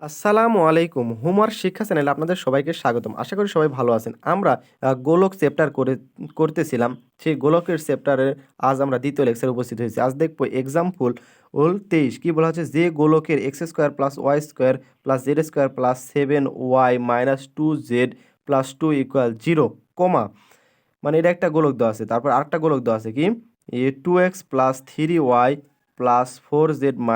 আসসালামু আলাইকুম। হোমওয়ার্ক শিক্ষা চ্যানেলে আপনাদের সবাইকে স্বাগতম। আশা করি সবাই ভালো আছেন। আমরা গোলক চ্যাপ্টার করতেছিলাম। সেই গোলকের চ্যাপ্টারে আজ আমরা দ্বিতীয় লেকচারে উপস্থিত হয়েছি। আজ দেখব এক্সাম্পল 23 কি বলা হচ্ছে, যে গোলকের x² + y² + z² + 7y - 2z + 2 = 0, কমা, মানে এটা একটা গোলক দেওয়া আছে। তারপর আরেকটা গোলক দেওয়া আছে কি, 2x + 3y + 4z -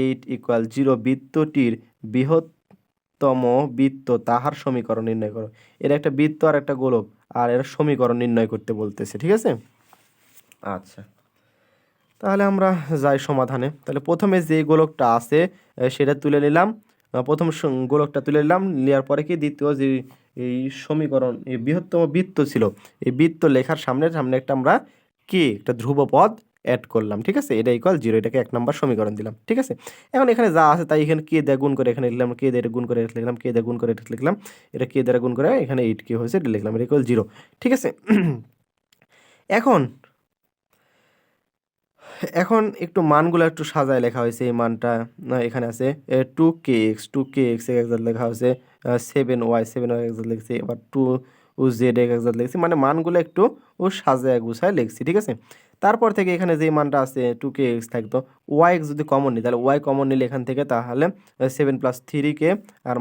8 = 0 বৃত্তটির বৃহত্তম বৃত্ত তাহার সমীকরণ নির্ণয় করো। এটা একটা বৃত্ত আর একটা গোলক, আর এর সমীকরণ নির্ণয় করতে বলতেছে। ঠিক আছে, আচ্ছা, তাহলে আমরা যাই সমাধানে। তাহলে প্রথমে যে গোলকটা আছে সেটা তুলে নিলাম। প্রথম গোলকটা তুলে নিলাম, নেওয়ার পরে কি দ্বিতীয় যে এই সমীকরণ, এই বৃহত্তম বৃত্ত ছিল, এই বৃত্ত লেখার সামনে সামনে একটা আমরা কে একটা ধ্রুবপদ অ্যাড করলাম। ঠিক আছে, এটা ইকুয়াল 0, এটাকে 1 নম্বর সমীকরণ দিলাম। ঠিক আছে, এখন এখানে যা আছে তাই এখানে কে দিয়ে গুণ করে এখানে লিখলাম, কে দিয়ে গুণ করে এটা লিখলাম, কে দিয়ে গুণ করে এটা লিখলাম, এটা কে দ্বারা গুণ করে এখানে 8 কে হয়েছে এটা লিখলাম, এটা ইকুয়াল 0। ঠিক আছে, এখন এখন একটু মানগুলো একটু সাজায় লেখা হয়েছে। এই মানটা এখানে আছে 2kx এক জায়গায় লেখা হয়েছে, 7y এক জায়গায় লিখছি, এবার 2z এক জায়গায় লিখছি, মানে মানগুলো একটু সাজায় গুছায় লিখছি। ঠিক আছে, তারপর থেকে এখানে যে মানটা আছে 2kx থাকতো, y যদি কমন নিই তাহলে y কমন নিলে এখান থেকে তাহলে 7 + 3k, আর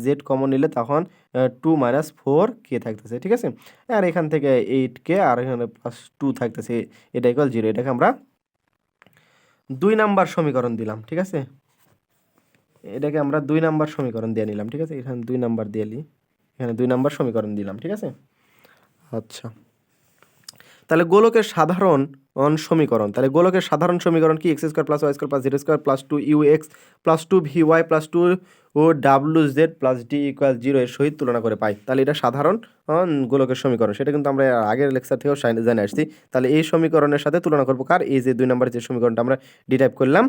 -z কমন নিলে তখন 2 - 4k থাকতেছে। ঠিক আছে, আর এখান থেকে 8k আর এখানে +2 থাকতেছে, এটা ইকুয়াল 0। এটাকে আমরা 2 নাম্বার সমীকরণ দিলাম। ঠিক আছে, এটাকে আমরা 2 নাম্বার সমীকরণ দিয়ে নিলাম। ঠিক আছে, এখানে 2 নাম্বার দিয়ে নিই, এখানে 2 নাম্বার সমীকরণ দিলাম। ঠিক আছে, আচ্ছা, তাহলে গোলকের সাধারণ সমীকরণ, তাহলে গোলকের সাধারণ সমীকরণ কি, x² + y² + z² + 2ux + 2vy + 2 ও wz + d = 0 এর সহিত তুলনা করে পাই। তাহলে এটা সাধারণ গোলকের সমীকরণ, সেটা কিন্তু আমরা আগের লেকচার থেকেও জেনে আসছি। তাহলে এই সমীকরণের সাথে তুলনা করবো কার, এই যে 2 নম্বরের যে সমীকরণটা আমরা ডিরাইভ করলাম,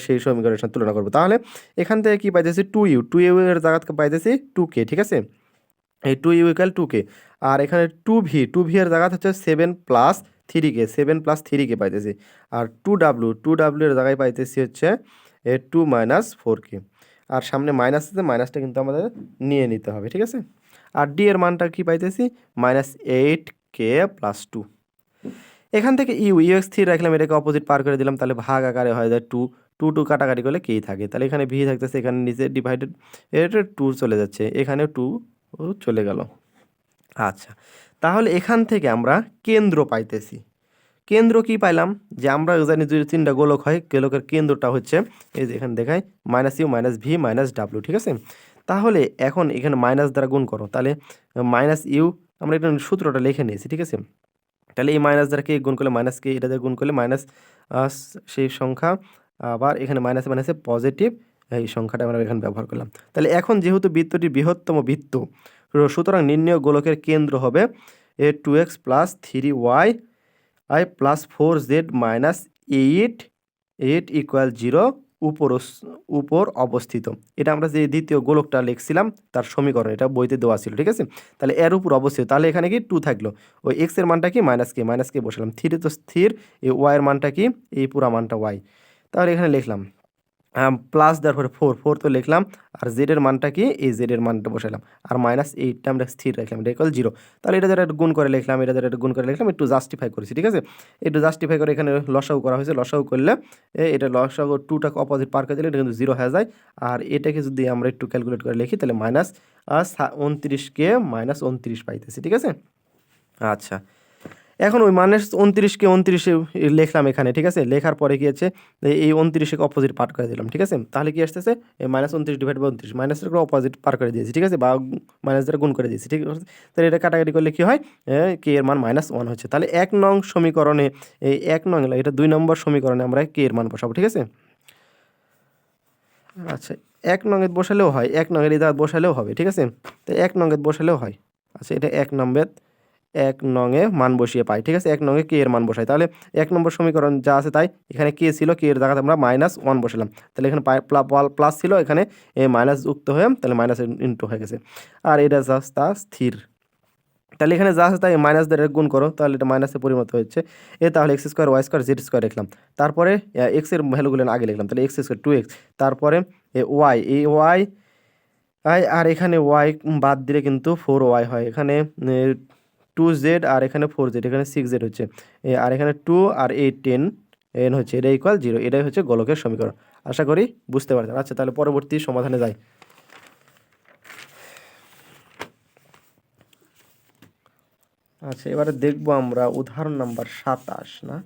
সেই সমীকরণের সাথে তুলনা করবো। তাহলে এখান থেকে কি পাইতেছি, 2u এর জায়গাতে পাইতেছি 2k। ঠিক আছে, এই 2u = 2k, আর এখানে 2v এর জায়গাতে হচ্ছে 7 + 3k, 7 + 3k পাইতেছি, আর 2w এর জায়গায় পাইতেছি হচ্ছে 2 - 4k, আর সামনে মাইনাস আছে, মাইনাসটা কিন্তু আমাদের নিয়ে নিতে হবে। ঠিক আছে, আর ডি এর মানটা কি পাইতেছি, -8k + 2। এখান থেকে ইউ স্থির রাখলাম, এটাকে অপোজিট পার করে দিলাম, তাহলে ভাগ আকারে হয়ে যায় 2 কাটাকাটি করলে কেই থাকে, তাহলে এখানে ভি থাকতেছে, এখানে নিচে ডিভাইডেড, এটা 2 চলে যাচ্ছে, এখানে 2 চলে গেল। আচ্ছা, তাহলে এখান থেকে আমরা কেন্দ্র পাইতেছি। কেন্দ্র কি পাইলাম, যে আমরা জানি যদি 3টা গোলক হয়, গোলকের কেন্দ্রটা হচ্ছে এই যে এখানে দেখায় -u - v - w। ঠিক আছে, তাহলে এখন এখানে মাইনাস দ্বারা গুণ করো, তাহলে -u, আমরা এটা সূত্রটা লিখে নিয়েছি। ঠিক আছে, তাহলে এই মাইনাস দ্বারা কে গুণ করলে মাইনাস কে, এটা দিয়ে গুণ করলে মাইনাস সেই সংখ্যা, আবার এখানে মাইনাসে মাইনাসে পজিটিভ এই সংখ্যাটা আমরা এখানে ব্যবহার করলাম। তাহলে এখন যেহেতু বৃত্তটি বৃহত্তম বৃত্ত, সুতরাং নির্ণয় গোলকের কেন্দ্র হবে 2x + 3y + 4z - 8 = 0 উপর অবস্থিত। এটা আমরা যে দ্বিতীয় গোলকটা লিখছিলাম তার সমীকরণ, এটা বইতে দেওয়া ছিল। ঠিক আছে, তাহলে এর উপর অবস্থিত, তাহলে এখানে কি 2 থাকলো, ওই x এর মানটা কি মাইনাস কে বসালাম, 3 তো স্থির, এই y এর মানটা কি, এই পুরা মানটা y, তাহলে এখানে লিখলাম প্লাস, তারপরে 4 তো লিখলাম, আর জেড এর মানটা কি, এই জেড এর মানটা বসালাম, আর -8টা আমরা স্থির রাখলাম, এটা ইকুয়াল 0। তাহলে এটা দ্বারা গুণ করে লিখলাম, এটা দ্বারা গুণ করে লিখলাম, একটু জাস্টিফাই করেছি। ঠিক আছে, একটু জাস্টিফাই করে এখানে লসাগু করা হয়েছে, লসাগু করলে এটা লসাগু 2টাকে অপোজিট পার করে দিলে এটা কিন্তু 0 হয়ে যায়, আর এটাকে যদি আমরা একটু ক্যালকুলেট করে লিখি তাহলে -29কে -29 পাইতেছি। ঠিক আছে, আচ্ছা, এখন ওই -29কে 29 লিখলাম এখানে। ঠিক আছে, লেখার পরে কি আছে, এই 29কে অপোজিট পার করে দিলাম। ঠিক আছে, তাহলে কি আসতেছে, -29 / 29, মাইনাসের অপোজিট পার করে দিয়েছি। ঠিক আছে, বা মাইনাস দ্বারা গুণ করে দিয়েছি। ঠিক আছে, তাহলে এটা কাটাকাটি করলে কি হয়, কে এর মান -1 হচ্ছে। তাহলে 1 নং সমীকরণে, এই 1 নং, এটা 2 নম্বর সমীকরণে আমরা কে এর মান বসাবো। ঠিক আছে, আচ্ছা, 1 নং এ বসালেও হয়, 1 নং এর এটা বসালেও হবে। ঠিক আছে, তো 1 নং এ বসালেও হয়। আচ্ছা, এটা 1 নংয়ে মান বসিয়ে পাই। ঠিক আছে, 1 নংয়ে কে এর মান বসাই, তাহলে 1 নম্বর সমীকরণ যা আছে তাই, এখানে কে ছিল, কে এর জায়গাতে আমরা -1 বসালাম, তাহলে এখানে প্লাস ছিল, এখানে মাইনাস যুক্ত হয়ে তাহলে মাইনাস ইন্টু হয়ে গেছে, আর এটা জাস্ট তা স্থির। তাহলে এখানে যা আছে তাই মাইনাস দ্বারা গুণ করো, তাহলে এটা মাইনাসে পরিণত হচ্ছে। তাহলে x² y² z² লিখলাম, তারপরে x এর ভ্যালুগুলো আগে লিখলাম, তাহলে x² 2x, তারপরে y, এই y আর এখানে ওয়াই বাদ দিলে কিন্তু 4y হয়। এখানে 2z আর এখানে 4z, এখানে 6z হচ্ছে। আর এখানে 2 আর 8 10 এন হচ্ছে, এটা ইকুয়াল 0। এটাই হচ্ছে গোলকের সমীকরণ। আশা করি বুঝতে পারছেন। আচ্ছা, তাহলে পরবর্তী সমাধানে যাই। আচ্ছা, এবারে দেখব আমরা উদাহরণ নাম্বার 27 না?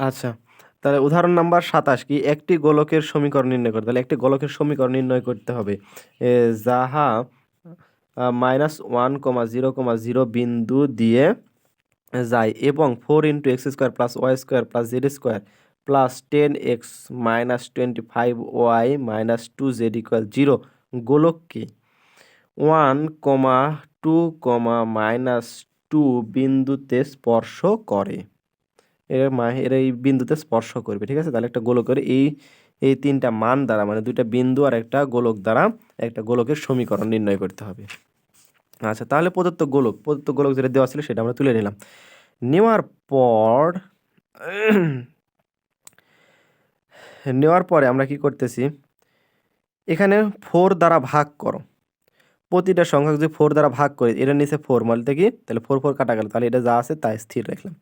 আচ্ছা, তাহলে উদাহরণ নাম্বার 27 কি, একটি গোলকের সমীকরণ নির্ণয় করতে। তাহলে একটি গোলকের সমীকরণ নির্ণয় করতে হবে যাহা -1,0,0 বিন্দু দিয়ে যায় এবং 4 × x² + y² + z² + 10x - 25y - 2z = 0 গোলককে 1,2, বিন্দুতে স্পর্শ করে। এর এই বিন্দুতে স্পর্শ করবে, ঠিক আছে। তাহলে একটা গোলকের এই তিনটা মান দ্বারা, মানে দুইটা বিন্দু আর একটা গোলক দ্বারা একটা গোলকের সমীকরণ নির্ণয় করতে হবে। আচ্ছা, তাহলে প্রদত্ত গোলক যেটা দেওয়া ছিল সেটা আমরা তুলে নিলাম। নেওয়ার পরে আমরা কি করতেছি, এখানে 4 দ্বারা ভাগ করো। প্রতিটা সংখ্যা যদি 4 দ্বারা ভাগ করি, এটার নিচে 4 মানতে কি, তাহলে 4 4 কাটা গেল, তাহলে এটা যা আছে তাই স্থির রাখলাম,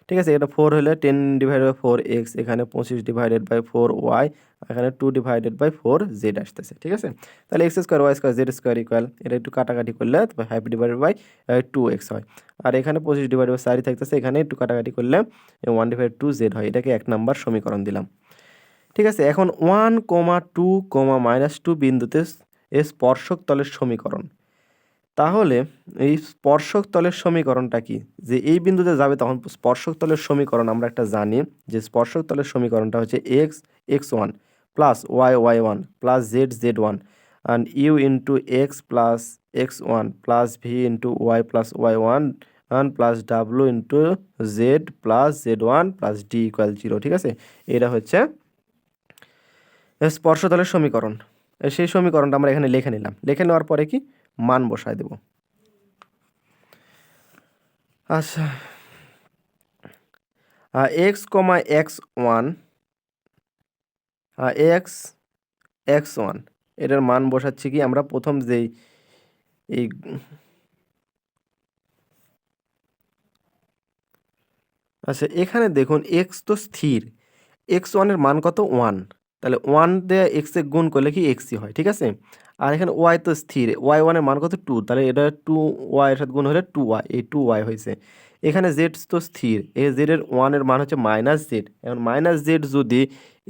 ঠিক আছে। এটা 4 হলে 10/4x, এখানে 25/4y, এখানে 2/4z আসতেছে, ঠিক আছে। তাহলে x² y² z² ইকুয়াল, এটা একটু কাটাকাটি করলে 5/2x হয়। আর এখানে 25/4 থাকতেছে, এখানে একটু কাটাকাটি করলে 1/2z হয়। এটাকে 1 নাম্বার সমীকরণ দিলাম, ঠিক আছে। এখন 1, 2, -2 বিন্দুতে স্পর্শক তলের সমীকরণ। তাহলে এই স্পর্শক তলের সমীকরণটা কি, যে এই বিন্দুতে যাবে তখন স্পর্শক তলের সমীকরণ আমরা একটা জানি, যে স্পর্শক তলের সমীকরণটা হচ্ছে x1 + y1 + z1 and u × x + x1 + v × y + y1 and + w × z + z1 + d = 0, ঠিক আছে। এটা হচ্ছে স্পর্শতলের সমীকরণ। সেই সমীকরণটা আমরা এখানে লিখে নিলাম। লিখে নেওয়ার পরে কি, মান বসায় দেব। আচ্ছা, x, x1 x1 এটার মান বসাচ্ছি কি আমরা প্রথম যেই এই আচ্ছা, এখানে দেখুন x তো স্থির, x1 এর মান কত, 1। তাহলে 1 দিয়ে x এ গুণ করলে কি x হয়, ঠিক আছে। আর এখানে y তো স্থির, y1 এর মান কত, 2, তাহলে এটা 2y এর সাথে গুণ হলে 2y, এই 2y হয়েছে। এখানে z তো স্থির, এই z এর 1 এর মান হচ্ছে -z। এখন -z যদি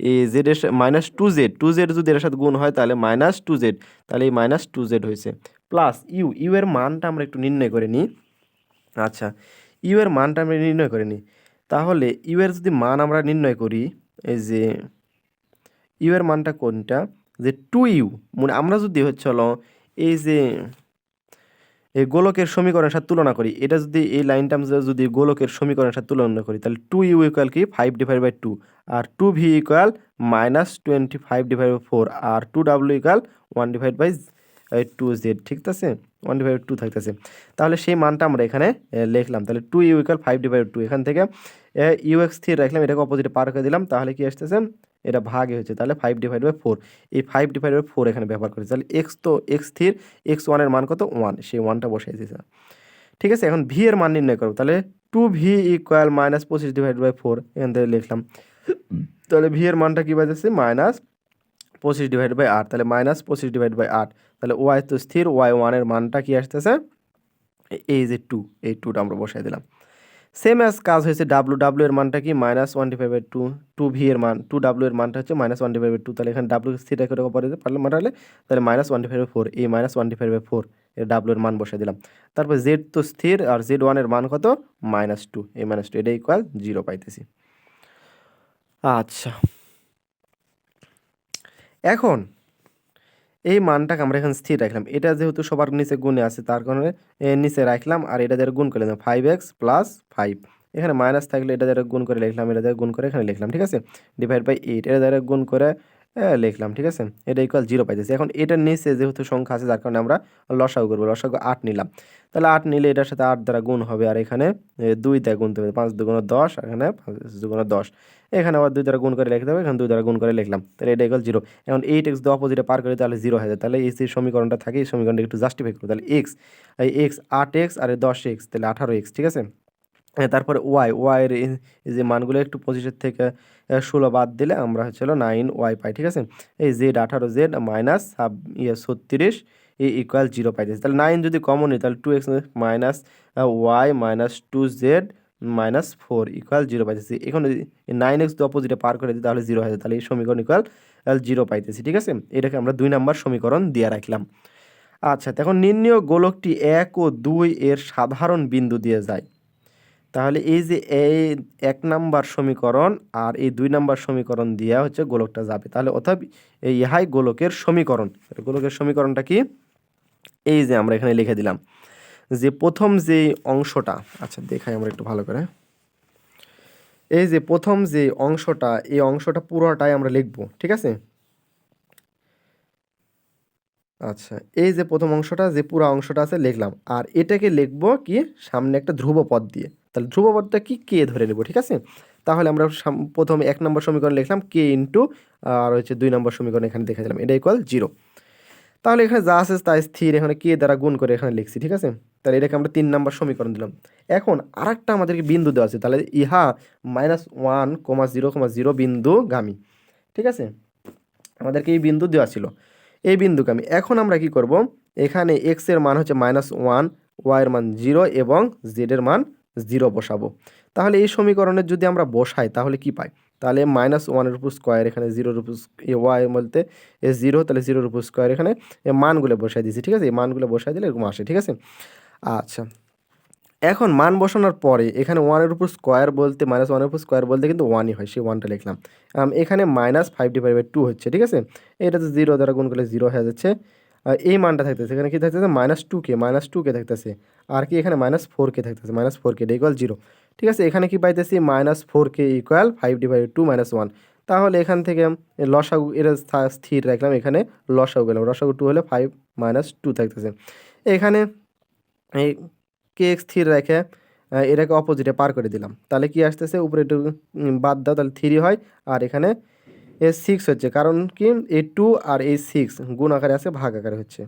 এই z এর -2z যদি এর সাথে গুণ হয় তাহলে -2z, তাহলে এই -2z হয়েছে। প্লাস ইউ এর মানটা আমরা একটু নির্ণয় করে নিই। আচ্ছা, ইউ এর মানটা আমরা নির্ণয় করে নিই। তাহলে ইউ এর যদি মান আমরা নির্ণয় করি, এই যে ইউ এর মানটা কোনটা, যে 2u, মানে আমরা যদি হচ্ছে হলো এই যে এই গোলকের সমীকরণের সাথে তুলনা করি, এটা যদি এই লাইনটা আমরা যদি গোলকের সমীকরণের সাথে তুলনা করি, তাহলে 2u ইকুয়াল কি 5/2 আর 2v ইকুয়াল -25/4 আর 2w ইকুয়াল 1/2z, ঠিক আছে, 1/2 থাকতেছে। তাহলে সেই মানটা আমরা এখানে লিখলাম। তাহলে 2u ইকুয়াল 5/2, এখান থেকে ux স্থির রাখলাম, এটাকে অপোজিটে পার করে দিলাম, তাহলে কি আসতেছে, এটা ভাগে হচ্ছে, তাহলে 5/4, এই 5/4 এখানে ব্যবহার করেছি। তাহলে x তো x স্থির, x1 এর মান কত, 1, সেই 1টা বসাই দিয়েছে, ঠিক আছে। এখন v এর মান নির্ণয় করব, তাহলে 2v ইকুয়াল -25/4, এখান থেকে লিখলাম। তাহলে v এর মানটা কি বাজেছে, -25/8, তাহলে -25/8, তাহলে y তো স্থির, y1 এর মানটা কি আসতেছে, এই যে 2, এই 2টা আমরা বসাই দিলাম। সেম অ্যাজ কাজ হয়েছে ডাব্লু এর মানটা কি -1/2, 2v এর মান, 2w এর মানটা হচ্ছে -1/2, তাহলে এখানে ডাব্লু স্থির রেখে পরে পারলে মানালে, তাহলে -1/4, এই -1/4 এর ডাব্লু এর মান বসে দিলাম। তারপর জেড তো স্থির, আর z1 এর মান কত, -2, এই -2, এটা ইকুয়াল 0 পাইতেছি। আচ্ছা, এখন এই মানটাকে আমরা এখানে স্থির রাখলাম, এটা যেহেতু সবার নিচে গুণে আছে তার কারণে নিচে রাখলাম, আর এটা দ্বারা গুণ করে দিলাম 5x + 5, এখানে মাইনাস থাকলে এটা দ্বারা গুণ করে লিখলাম, এটা দ্বারা গুণ করে এখানে লিখলাম, ঠিক আছে, /8, এটা দ্বারা গুণ করে লিখলাম, ঠিক আছে। এটা ইকুয়াল 0 পাইতেছি। এখন এটার নিচে যেহেতু সংখ্যা আছে যার কারণে আমরা লসাগু করবো। লসাগু 8 নিলাম। তাহলে 8 নিলে এটার সাথে 8 দ্বারা গুণ হবে, আর এখানে 2 দ্বারা গুণতে হবে। 5 দুগুণে 10, আর এখানে 5 দুগুণে 10। এখানে আবার 2 দ্বারা গুণ করে লিখতে হবে, এখানে 2 দ্বারা গুণ করে লিখলাম। তাহলে এটা ইকুয়াল 0। এখন 8x দিয়ে অপোজিটে পার করে তাহলে 0 হয়ে যায়। তাহলে এই যে সমীকরণটা থাকে এই সমীকরণটা একটু জাস্টিফাই করবো। তাহলে x 8x আর 10x, তাহলে 18x, ঠিক আছে। তারপরে এর এই যে মানগুলো একটু 25-এর থেকে 16 বাদ দিলে আমরা হলো 9y পাই, ঠিক আছে। এই z 18z মাইনাস 36 ইকুয়াল 0 পাইতেছি। তাহলে 9 যদি কমন নিই তাহলে 2x minus y minus 2z minus 4 equal 0 পাইতেছি। এখন 9x যদি অপোজিটে পার করে দিই তাহলে 0 হয়ে যায়। তাহলে এই সমীকরণ ইকুয়াল 0 পাইতেছি, ঠিক আছে। এটাকে আমরা 2 নম্বর সমীকরণ দিয়ে রাখলাম। আচ্ছা, এখন নির্ণয় গোলকটি 1 ও 2 এর সাধারণ বিন্দু দিয়ে যায়। তাহলে এই যে এই 1 নাম্বার সমীকরণ আর এই 2 নাম্বার সমীকরণ দিয়ে হচ্ছে গোলকটা যাবে। তাহলে অর্থাৎ ইহাই গোলকের সমীকরণ। গোলকের সমীকরণটা কি? এই যে আমরা এখানে লিখে দিলাম যে প্রথম যে অংশটা, আচ্ছা দেখাই আমরা একটু ভালো করে। এই যে প্রথম যে অংশটা, এই অংশটা পুরোটাই আমরা লিখব, ঠিক আছে। আচ্ছা, এই যে প্রথম অংশটা, যে পুরো অংশটা আছে লিখলাম, আর এটাকে লিখব কি সামনে একটা ধ্রুবপদ দিয়ে। তাহলে ধ্রুবপদটা কি? কে ধরে নেব, ঠিক আছে। তাহলে আমরা প্রথম 1 নম্বর সমীকরণ লিখলাম কে ইন্টু, আর হচ্ছে 2 নম্বর সমীকরণ এখানে দেখে দিলাম এটা ইকুয়াল 0। তাহলে এখানে যা আছে তা স্থির, এখানে কে দ্বারা গুণ করে এখানে লিখছি, ঠিক আছে। তাহলে এটাকে আমরা 3 নম্বর সমীকরণ দিলাম। এখন আরেকটা আমাদেরকে বিন্দু দেওয়া আছে, তাহলে ইহা -1,0,0 বিন্দুগামী, ঠিক আছে। আমাদেরকে এই বিন্দু দেওয়া ছিল, এই বিন্দুগামী। এখন আমরা কি করব, এখানে x এর মান হচ্ছে -1, y এর মান 0 এবং z এর মান 0 বসাবো। তাহলে এই সমীকরণের যদি আমরা বসাই তাহলে কি পাই? তাহলে -1 এর উপর স্কোয়ার, এখানে 0 এর উপর y বলতে 0, তাহলে 0 এর উপর স্কোয়ার, এখানে মানগুলো বসাই দিয়েছি, ঠিক আছে। এই মানগুলো বসাই দিলে এরকম আসে, ঠিক আছে। আচ্ছা, এখন মান বসানোর পরে এখানে 1 এর উপর স্কোয়ার বলতে, -1 এর উপর স্কোয়ার বলতে কিন্তু 1ই হয়, সেই 1টা লিখলাম। এখানে -5/2 হচ্ছে, ঠিক আছে। এটা তো 0 দ্বারা গুণ করলে 0 হয়ে যাচ্ছে। এই মানটা থাকতেছে, এখানে কি থাকতেছে? -2k থাকতেছে। আর কি এখানে -4k থাকতেছে, -4k ইকুয়াল 0, ঠিক আছে। এখানে কি পাইতেছি? -4k equal 5/2 -1। তাহলে এখান থেকে লসাগু এটা স্থির রাখলাম, এখানে লসাগু গেলাম, লসাগু 2 হলে 5 - 2 থাকতেছে। এখানে এই কে স্থির রেখে এটাকে অপোজিটে পার করে দিলাম। তাহলে কি আসতেছে? উপরে একটু বাদ দাও, তাহলে 3 হয়। আর এখানে 6 হচ্ছে, কারণ কি এই 2 আর এই 6 গুণ আকারে আছে, ভাগ আকারে হচ্ছে।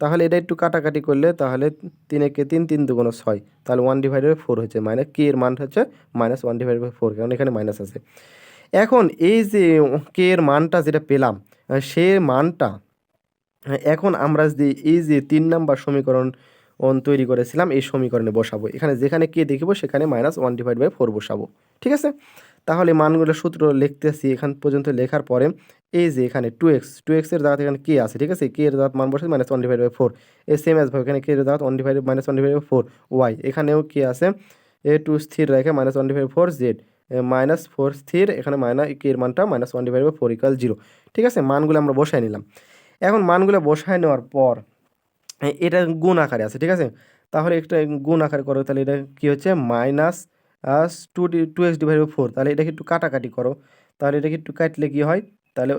তাহলে এটা একটু কাটাকাটি করলে তাহলে 3 একে 3, 3 দুগুণ 6, তাহলে 1/4 হচ্ছে। মানে কে এর মান হচ্ছে -1/4, কারণ এখানে মাইনাস আছে। এখন এই যে কে এর মানটা যেটা পেলাম, সে মানটা এখন আমরা যে এই যে 3 নাম্বার সমীকরণ তৈরি করেছিলাম এই সমীকরণে বসাবো। এখানে যেখানে কে দেখিব সেখানে -1/4 বসাবো, ঠিক আছে। তাহলে মানগুলোর সূত্র লিখতেছি, এখান পর্যন্ত লেখার পরে এই যে এখানে 2x এর জায়গাতে এখানে কে আছে, ঠিক আছে। কে এর জায়গাতে মান বসে -1/4, এই সেম অ্যাজ ভাবে এখানে কে এর জায়গাতে -1/4 y, এখানেও কে আছে, 2 স্থির রেখে -1/4 z, -4 স্থির, এখানে কে এর মানটা -1/4 ইকুয়াল 0, ঠিক আছে। মানগুলো আমরা বসাই নিলাম। এখন মানগুলো বসায় নেওয়ার পর এটা গুণ আকারে আছে, ঠিক আছে। তাহলে একটা গুণ আকারে করো, তাহলে এটা কি হচ্ছে? -2x/4, তাহলে এটাকে একটু কাটাকাটি করো। তাহলে এটাকে একটু কাটলে কি হয়? তাহলে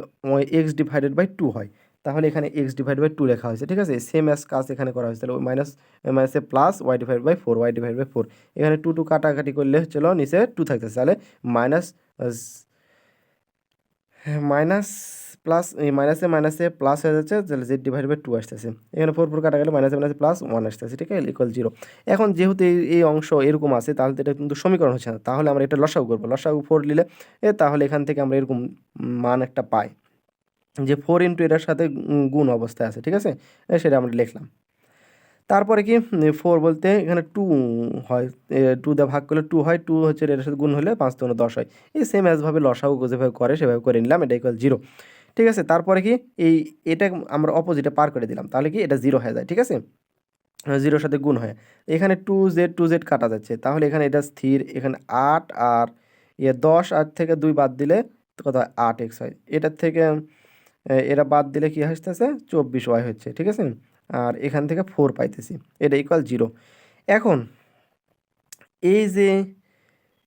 x/2 হয়। তাহলে এখানে x/2 লেখা হয়েছে, ঠিক আছে। সেম অ্যাজ কাজ এখানে করা হয়েছে। তাহলে মাইনাস মাইনাসে প্লাস y/4 এখানে 2 কাটাকাটি করলে চলো নিচে 2 থাকতেছে। তাহলে মাইনাস মাইনাস প্লাস, এই মাইনাসে প্লাস হয়ে যাচ্ছে, তাহলে z/2 আসতেছে। এখানে 4 কাটা গেলে মাইনাসে প্লাস 1 আসতেছে, ঠিক আছে, ইকুয়াল 0। এখন যেহেতু এই অংশ এরকম আছে, তাহলে তো এটা কিন্তু সমীকরণ হচ্ছে না। তাহলে আমরা এটা লসাগু করবো, লসাগু 4 নিলে তাহলে এখান থেকে আমরা এরকম মান একটা পাই যে 4 ইন্টু এটার সাথে গুণ অবস্থায় আছে, ঠিক আছে। সেটা আমরা লিখলাম। তারপরে কি 4 বলতে এখানে 2 হয়, 2 দিয়ে ভাগ করলে 2 হয়, 2 হচ্ছে এটার সাথে গুণ হলে 5 × 10 হয়। এই সেম অ্যাজভাবে লসাগু যেভাবে করে সেভাবে করে নিলাম, এটা ইকুয়াল 0, ঠিক আছে। তারপরে কি এটা আমরা অপোজিটে পার করে দিলাম, তাহলে কি এটা 0 হয়ে যায়, ঠিক আছে। 0-র সাথে গুণ হয়। এখানে 2z কাটা যাচ্ছে, তাহলে এখানে এটা স্থির, এখানে 8 আর 10, 8 থেকে 2 বাদ দিলে কত হয়? 8x হয়। এটার থেকে এরা বাদ দিলে কি আসতেছে? 24y হচ্ছে, ঠিক আছে। আর এখান থেকে 4 পাইতেছি, এটা ইকুয়াল 0। এখন এই যে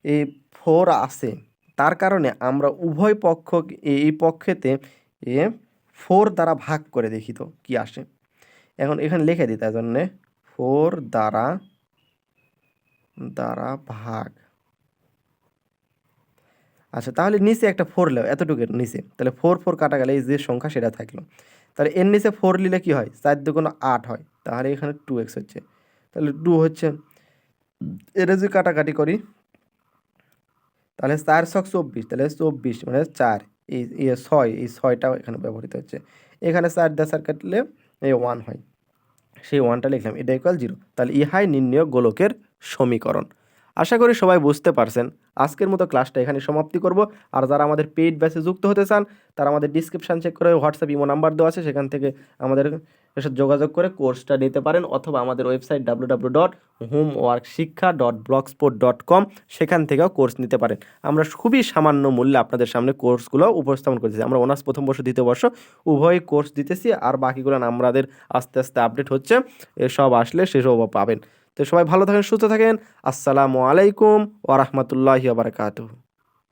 এই 4 আছে, তার কারণে আমরা উভয় পক্ষ, এই পক্ষেতে এ 4 দ্বারা ভাগ করে দেখি তো কি আসে। এখন এখানে লিখে দিই তার জন্যে 4 দ্বারা ভাগ। আচ্ছা, তাহলে নিচে একটা 4 লেও, এতটুকুর নিচে, তাহলে 4 কাটা গেলে এই যে সংখ্যা সেটা থাকলো। তাহলে এর নিচে 4 নিলে কি হয়, 4 দুগুণ 8 হয়, তাহলে এখানে 2x হচ্ছে। তাহলে 2 হচ্ছে, এটা যদি কাটাকাটি করি তাহলে 4 ছক 24, তাহলে 24 মানে 4, এই 6, এই 6টাও এখানে ব্যবহৃত হচ্ছে। এখানে 4 দিয়ে 4 কাটলে এই 1 হয়, সেই 1টা লিখলাম, এটা ইকুয়াল 0। তাহলে ইহাই নির্ণেয় গোলকের সমীকরণ। আশা করি সবাই বুঝতে পারছেন। আজকের মতো ক্লাসটা এখানে সমাপ্তি করব। আর যারা আমাদের পেইড ব্যাচে যুক্ত হতে চান তারা আমাদের ডিসক্রিপশান চেক করে হোয়াটসঅ্যাপ ইমো নাম্বার দেওয়া আছে, সেখান থেকে আমাদের সাথে যোগাযোগ করে কোর্সটা নিতে পারেন, অথবা আমাদের ওয়েবসাইট www.homeworkshikha.blogspot.com, সেখান থেকেও কোর্স নিতে পারেন। আমরা খুবই সামান্য মূল্যে আপনাদের সামনে কোর্সগুলো উপস্থাপন করতেছি। আমরা অনার্স প্রথম বর্ষ দ্বিতীয় বর্ষ উভয় কোর্স দিতেছি, আর বাকিগুলো আমাদের আস্তে আস্তে আপডেট হচ্ছে, এসব আসলে সেসবও পাবেন। তো সবাই ভালো থাকেন, সুস্থ থাকেন। আসসালামু আলাইকুম ওয়া রাহমাতুল্লাহি ওয়া বারাকাতুহু।